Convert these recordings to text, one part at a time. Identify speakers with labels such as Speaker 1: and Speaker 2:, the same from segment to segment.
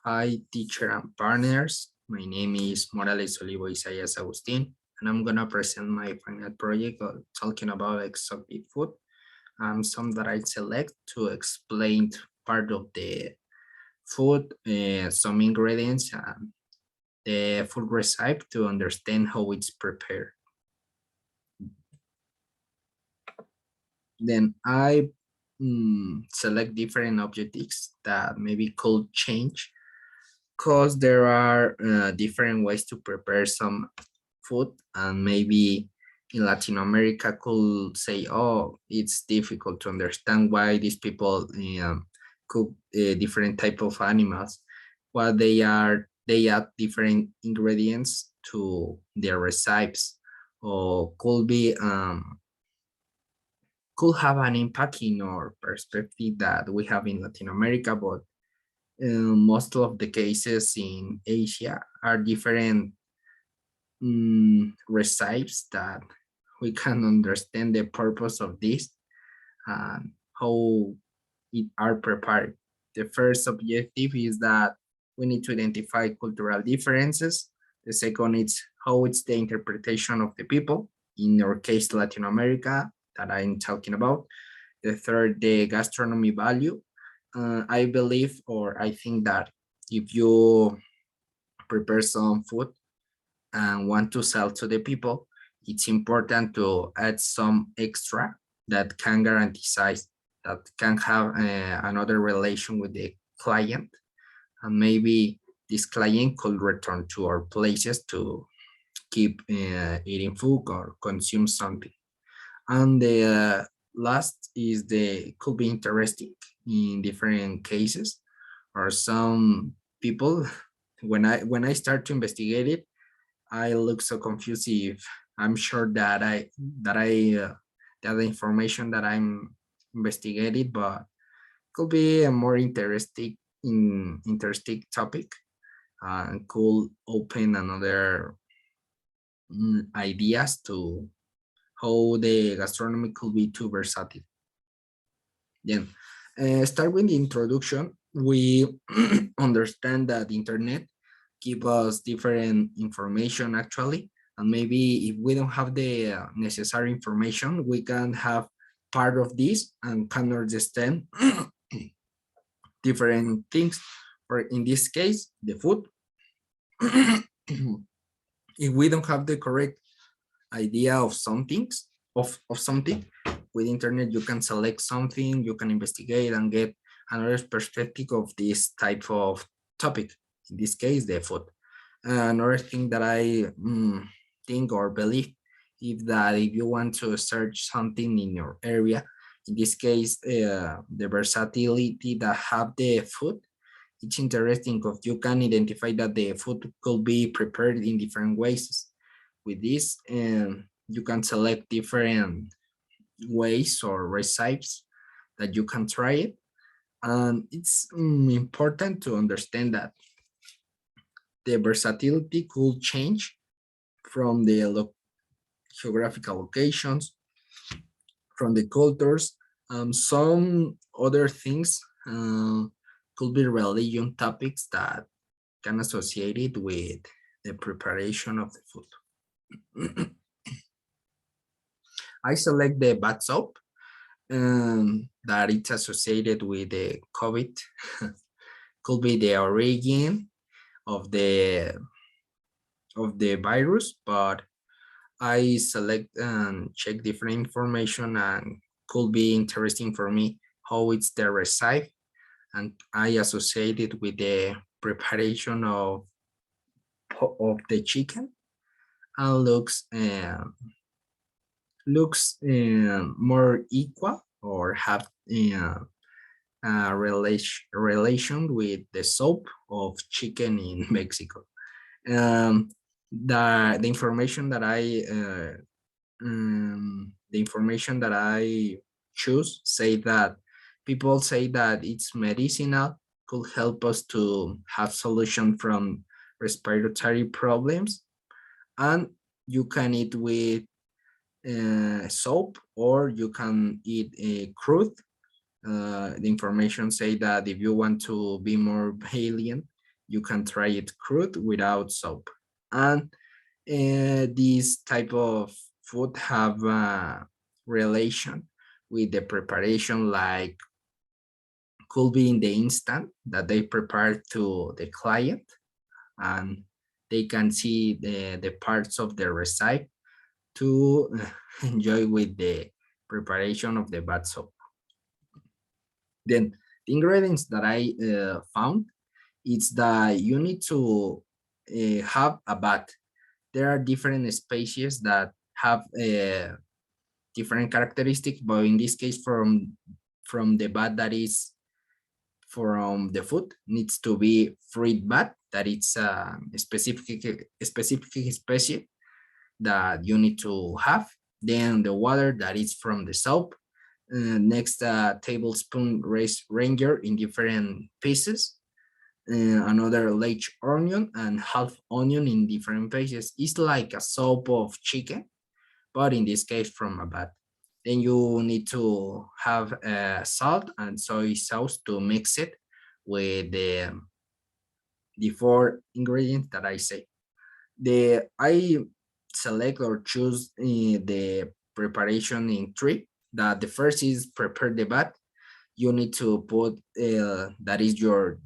Speaker 1: Hi, teacher and partners. My name is Olivo Isaías Agustín, and I'm gonna present my final project talking about exotic food and some that I select to explain part of the food, some ingredients, and the food recipe to understand how it's prepared. Then I select different objectives that maybe could change because there are different ways to prepare some food, and maybe in Latin America could say, oh, it's difficult to understand why these people cook different type of animals, what they add different ingredients to their recipes, or could have an impact in our perspective that we have in Latin America, but most of the cases in Asia are different recipes that we can understand the purpose of this and how it are prepared. The first objective is that we need to identify cultural differences. The second is how it's the interpretation of the people, in our case, Latin America, that I'm talking about. The third, the gastronomy value. I believe, or I think that if you prepare some food and want to sell to the people, it's important to add some extra that can guarantee size, that can have another relation with the client, and maybe this client could return to our places to keep eating food or consume something. And the last is the could be interesting in different cases, or some people when I start to investigate it, I look so confused if I'm sure that the information that I'm investigating, but could be a more interesting topic, and could open another ideas to how the gastronomy could be too versatile. Then start with the introduction. We understand that the internet give us different information actually, and maybe if we don't have the necessary information, we can have part of this and can understand different things. For in this case, the food. If we don't have the correct idea of some things, of something, with internet you can select something, you can investigate and get another perspective of this type of topic, in this case the food. Another thing that I think or believe is that if you want to search something in your area, in this case the versatility that have the food, it's interesting because you can identify that the food could be prepared in different ways. With this, you can select different ways or recipes that you can try it. And it's important to understand that the versatility could change from the geographical locations, from the cultures. Some other things could be religion topics that can associate it with the preparation of the food. I select the bath soap that it's associated with the COVID. Could be the origin of the virus, but I select and check different information, and could be interesting for me how it's the recipe, and I associate it with the preparation of the chicken, and looks more equal, or have relation with the soup of chicken in Mexico. Um, the information that the information that I choose say that people say that it's medicinal, could help us to have solution from respiratory problems, and you can eat with soap, or you can eat a crude. The information say that if you want to be more valiant, you can try it crude without soap. And this type of food have a relation with the preparation, like could be in the instant that they prepare to the client, and they can see the parts of the recipe to enjoy with the preparation of the bad soap. Then the ingredients that I found, it's that you need to have a bat. There are different species that have different characteristics, but in this case, from the bat that is from the food, needs to be fruit bat, that it's a specific species that you need to have. Then the water that is from the soap. Next, a tablespoon ranger in different pieces. Another large onion and half onion in different pieces. It's like a soup of chicken, but in this case from a bat. Then you need to have salt and soy sauce to mix it with the four ingredients that I say. I select or choose the preparation in three. That the first is prepare the bat. You need to put that is your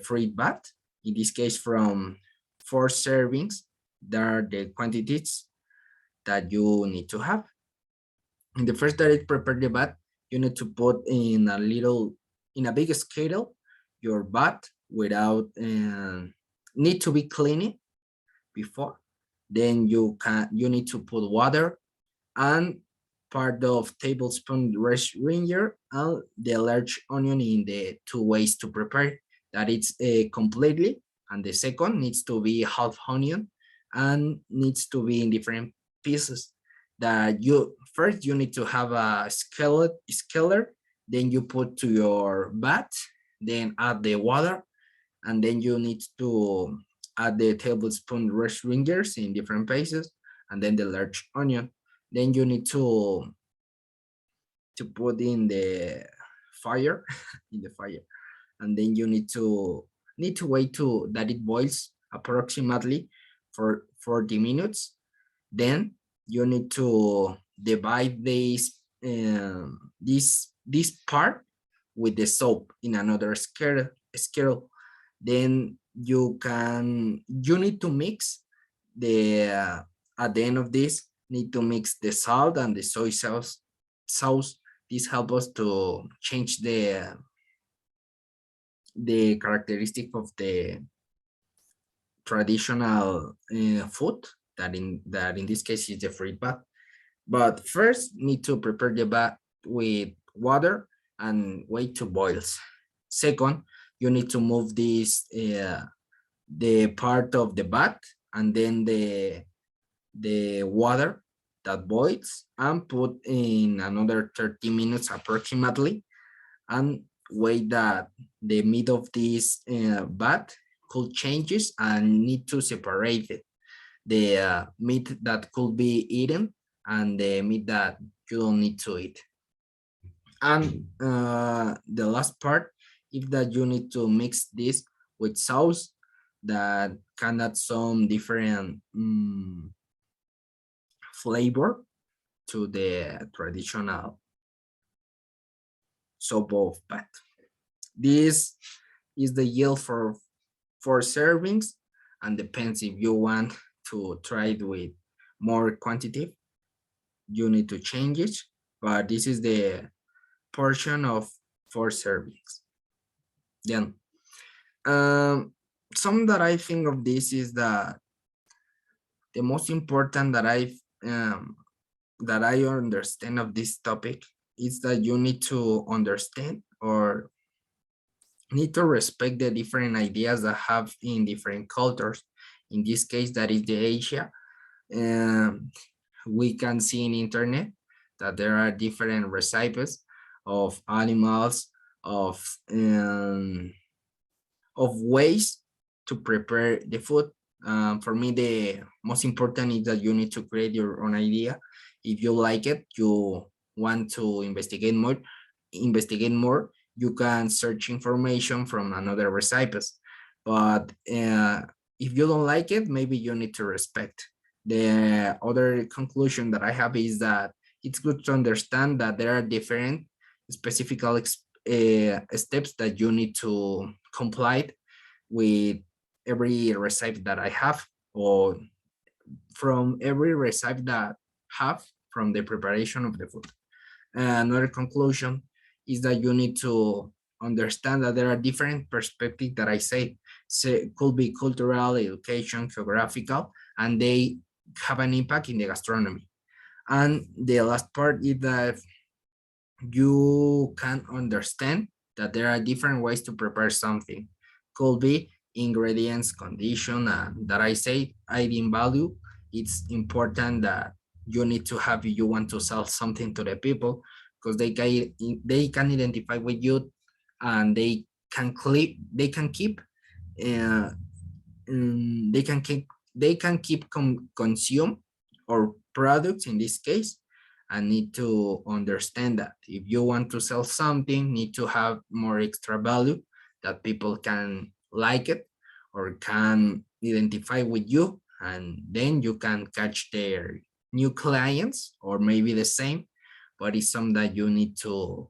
Speaker 1: fruit bat. In this case, from 4 servings, there are the quantities that you need to have. In the first that is prepare the bat, you need to put in a big kettle, your bat without need to be cleaned before. Then you need to put water and part of tablespoon ringer and the large onion in the 2 ways to prepare. That it's completely, and the second needs to be half onion and needs to be in different pieces. That you first you need to have a skillet, then you put to your bat, then add the water, and then you need to add the tablespoon ringers in different pieces, and then the large onion. Then you need to put in the fire in the fire, and then you need to wait to that it boils approximately for 40 minutes. Then you need to divide this part with the soap in another scale. Then you need to mix at the end of this, need to mix the salt and the soy sauce. This helps us to change the characteristic of the traditional food that in this case is the fruit bat. But first need to prepare the bat with water and wait to boils. Second, you need to move this the part of the bat and then the water that boils, and put in another 30 minutes approximately, and wait that the meat of this bat could changes and need to separate it. The meat that could be eaten and the meat that you don't need to eat. And the last part is that you need to mix this with sauce that can add some different flavor to the traditional soup of bat. This is the yield for 4 servings, and depends if you want to try it with more quantity, you need to change it, but this is the portion of 4 servings. Then some that I think of this is that the most important that I understand of this topic is that you need to understand or need to respect the different ideas that have in different cultures. In this case, that is the Asia. We can see in internet that there are different recipes of animals, of ways to prepare the food. For me, the most important is that you need to create your own idea. If you like it, you want to investigate more, you can search information from another recipes. But if you don't like it, maybe you need to respect. The other conclusion that I have is that it's good to understand that there are different specific steps that you need to comply with every recipe that I have, or from every recipe that have from the preparation of the food. Another conclusion is that you need to understand that there are different perspectives that I say. So could be cultural, education, geographical, and they have an impact in the gastronomy. And the last part is that you can understand that there are different ways to prepare something. Could be ingredients, condition, and that I say adding value. It's important that you need to have, you want to sell something to the people, because they can identify with you, and they can keep uh, consume or products in this case, and need to understand that if you want to sell something, need to have more extra value that people can like it or can identify with you, and then you can catch their new clients or maybe the same. But it's something that you need to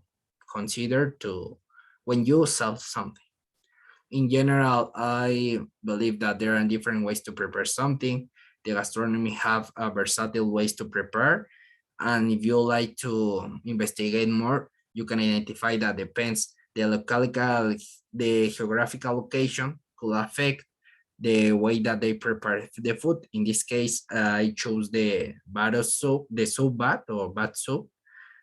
Speaker 1: consider to when you sell something. In general, I believe that there are different ways to prepare something. The gastronomy have a versatile ways to prepare. And if you like to investigate more, you can identify that depends the local, the geographical location could affect the way that they prepare the food. In this case, I chose the batter soup, the soup bath or bath soup,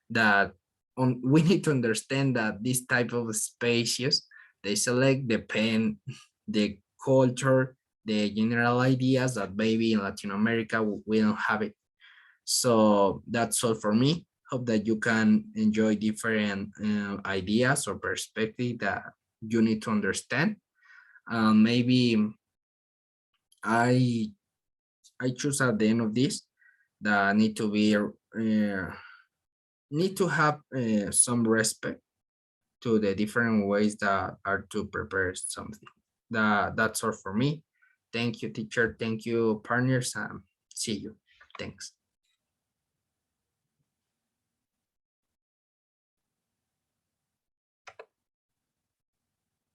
Speaker 1: that we need to understand that this type of species they select depend the culture, the general ideas that maybe in Latin America we don't have it. So that's all for me. Hope that you can enjoy different ideas or perspective that you need to understand. Maybe I I choose at the end of this that need to have some respect to the different ways that are to prepare something. That's all for me. Thank you, teacher. Thank you, partners. See you. Thanks.